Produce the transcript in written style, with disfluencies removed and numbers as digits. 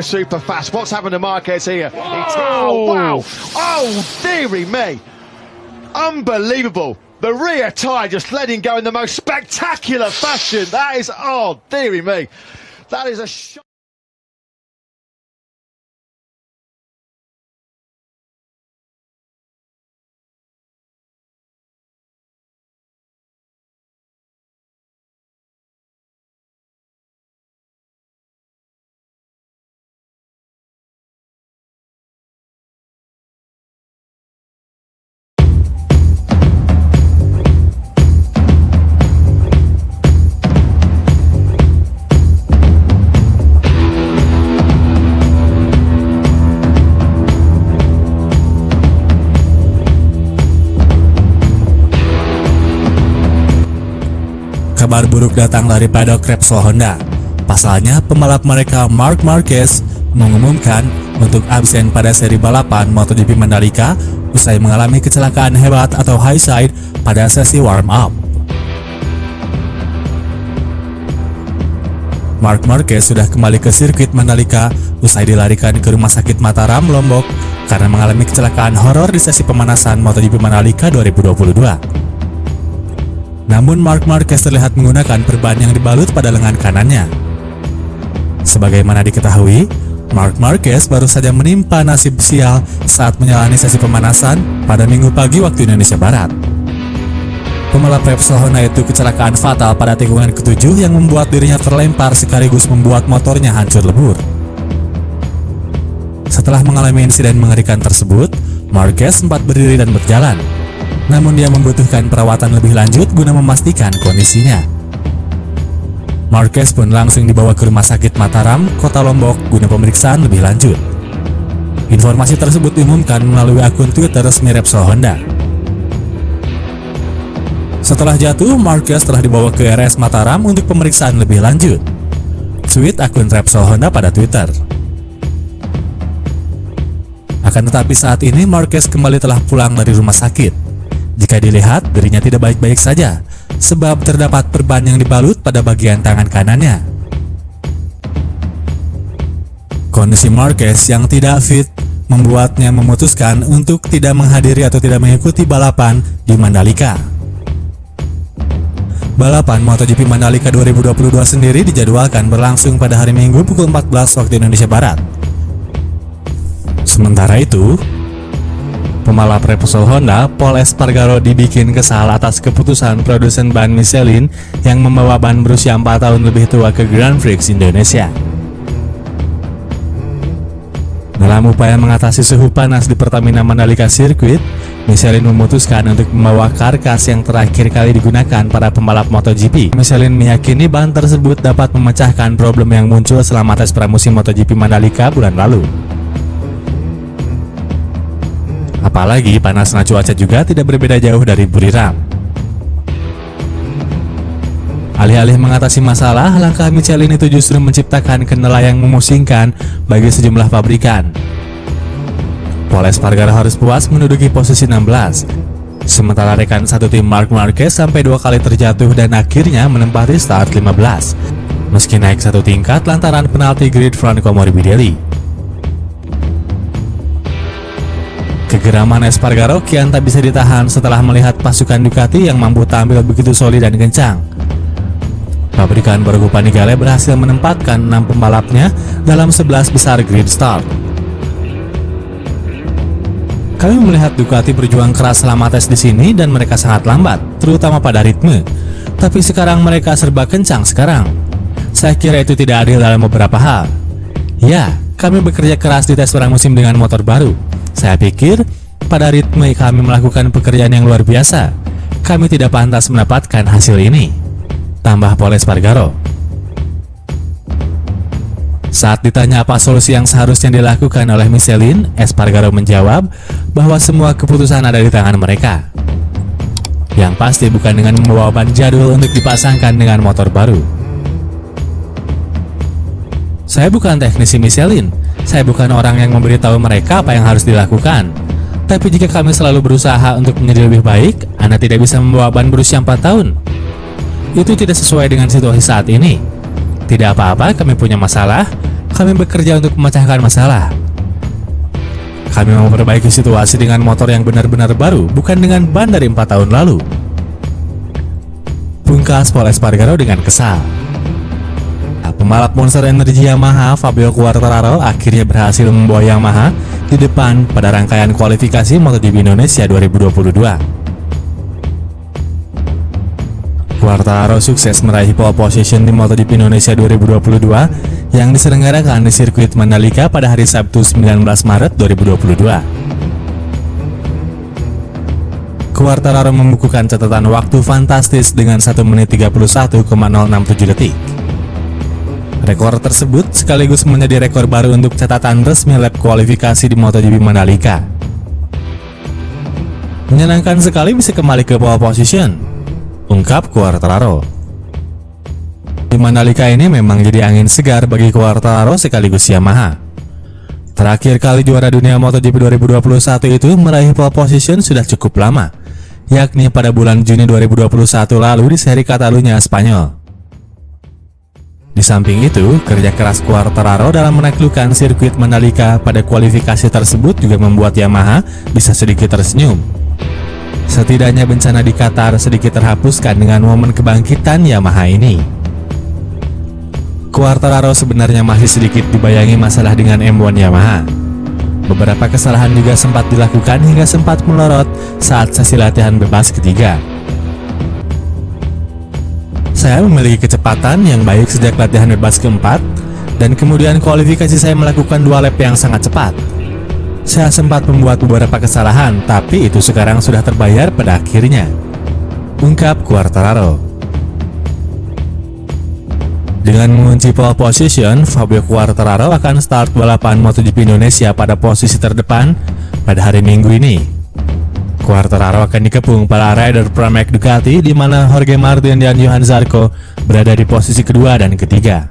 super fast. What's happened to Marquez here? Oh, wow. Oh, dearie me. Unbelievable. The rear tyre just letting go in the most spectacular fashion. That is, oh, dearie me. That is a shot. Kabar buruk datang dari paddock Repsol Honda. Pasalnya, pembalap mereka Marc Marquez mengumumkan untuk absen pada seri balapan MotoGP Mandalika usai mengalami kecelakaan hebat atau high side pada sesi warm up. Marc Marquez sudah kembali ke sirkuit Mandalika usai dilarikan ke Rumah Sakit Mataram, Lombok karena mengalami kecelakaan horor di sesi pemanasan MotoGP Mandalika 2022. Namun Marc Marquez terlihat menggunakan perban yang dibalut pada lengan kanannya. Sebagaimana diketahui, Marc Marquez baru saja menimpa nasib sial saat menjalani sesi pemanasan pada Minggu pagi waktu Indonesia Barat. Pembalap Repsol Honda itu kecelakaan fatal pada tikungan ke-7 yang membuat dirinya terlempar sekaligus membuat motornya hancur lebur. Setelah mengalami insiden mengerikan tersebut, Marquez sempat berdiri dan berjalan. Namun dia membutuhkan perawatan lebih lanjut guna memastikan kondisinya. Marquez pun langsung dibawa ke Rumah Sakit Mataram, Kota Lombok guna pemeriksaan lebih lanjut. Informasi tersebut diumumkan melalui akun Twitter resmi Repsol Honda. Setelah jatuh, Marquez telah dibawa ke RS Mataram untuk pemeriksaan lebih lanjut. Tweet akun Repsol Honda pada Twitter. Akan tetapi saat ini Marquez kembali telah pulang dari rumah sakit. Jika dilihat, dirinya tidak baik-baik saja, sebab terdapat perban yang dibalut pada bagian tangan kanannya. Kondisi Marquez yang tidak fit membuatnya memutuskan untuk tidak menghadiri atau tidak mengikuti balapan di Mandalika. Balapan MotoGP Mandalika 2022 sendiri dijadwalkan berlangsung pada hari Minggu pukul 14 waktu Indonesia Barat. Sementara itu, pembalap Repsol Honda, Pol Espargaro dibikin kesal atas keputusan produsen ban Michelin yang membawa ban berusia 4 tahun lebih tua ke Grand Prix Indonesia. Dalam upaya mengatasi suhu panas di Pertamina Mandalika Circuit, Michelin memutuskan untuk membawa karkas yang terakhir kali digunakan para pembalap MotoGP. Michelin meyakini ban tersebut dapat memecahkan problem yang muncul selama tes pramusim MotoGP Mandalika bulan lalu. Apalagi panasnya cuaca juga tidak berbeda jauh dari Buriram. Alih-alih mengatasi masalah, langkah Michelin itu justru menciptakan kendala yang memusingkan bagi sejumlah pabrikan. Pol Espargaro harus puas menduduki posisi 16, sementara rekan satu tim Marc Marquez sampai 2 kali terjatuh dan akhirnya menempati start 15, meski naik 1 tingkat lantaran penalti grid Franco Morbidelli. Kegeraman Espargaro kian tak bisa ditahan setelah melihat pasukan Ducati yang mampu tampil begitu solid dan kencang. Pabrikan Borgo Panigale berhasil menempatkan 6 pembalapnya dalam 11 besar grid start. Kami melihat Ducati berjuang keras selama tes di sini dan mereka sangat lambat, terutama pada ritme. Tapi sekarang mereka serba kencang sekarang. Saya kira itu tidak adil dalam beberapa hal. Ya, kami bekerja keras di tes pramusim dengan motor baru. Saya pikir, pada ritme kami melakukan pekerjaan yang luar biasa. Kami tidak pantas mendapatkan hasil ini, tambah Pol Espargaro. Saat ditanya apa solusi yang seharusnya dilakukan oleh Michelin, Espargaro menjawab bahwa semua keputusan ada di tangan mereka. Yang pasti bukan dengan membawa ban jadul untuk dipasangkan dengan motor baru. Saya bukan teknisi Michelin. Saya bukan orang yang memberitahu mereka apa yang harus dilakukan. Tapi jika kami selalu berusaha untuk menjadi lebih baik, Anda tidak bisa membawa ban berusia 4 tahun. Itu tidak sesuai dengan situasi saat ini. Tidak apa-apa, kami punya masalah. Kami bekerja untuk memecahkan masalah. Kami mau memperbaiki situasi dengan motor yang benar-benar baru, bukan dengan ban dari 4 tahun lalu. Pungkas Paul Espargaro dengan kesal. Pembalap Monster Energy Yamaha Fabio Quartararo akhirnya berhasil membawa Yamaha di depan pada rangkaian kualifikasi MotoGP Indonesia 2022. Quartararo sukses meraih pole position di MotoGP Indonesia 2022 yang diselenggarakan di sirkuit Mandalika pada hari Sabtu 19 Maret 2022. Quartararo membukukan catatan waktu fantastis dengan 1 menit 31,067 detik. Rekor tersebut sekaligus menjadi rekor baru untuk catatan resmi lap kualifikasi di MotoGP Mandalika. Menyenangkan sekali bisa kembali ke pole position, ungkap Quartararo. Di Mandalika ini memang jadi angin segar bagi Quartararo sekaligus Yamaha. Terakhir kali juara dunia MotoGP 2021 itu meraih pole position sudah cukup lama, yakni pada bulan Juni 2021 lalu di seri Catalunya, Spanyol. Di samping itu, kerja keras Quartararo dalam menaklukkan sirkuit Mandalika pada kualifikasi tersebut juga membuat Yamaha bisa sedikit tersenyum. Setidaknya bencana di Qatar sedikit terhapuskan dengan momen kebangkitan Yamaha ini. Quartararo sebenarnya masih sedikit dibayangi masalah dengan M1 Yamaha. Beberapa kesalahan juga sempat dilakukan hingga sempat melorot saat sesi latihan bebas ketiga. Saya memiliki kecepatan yang baik sejak latihan bebas keempat, dan kemudian kualifikasi saya melakukan 2 lap yang sangat cepat. Saya sempat membuat beberapa kesalahan, tapi itu sekarang sudah terbayar pada akhirnya, ungkap Quartararo. Dengan mengunci pole position, Fabio Quartararo akan start balapan MotoGP Indonesia pada posisi terdepan pada hari Minggu ini. Quartararo akan dikepung para rider Pramac Ducati, di mana Jorge Martin dan Johan Zarco berada di posisi kedua dan ketiga.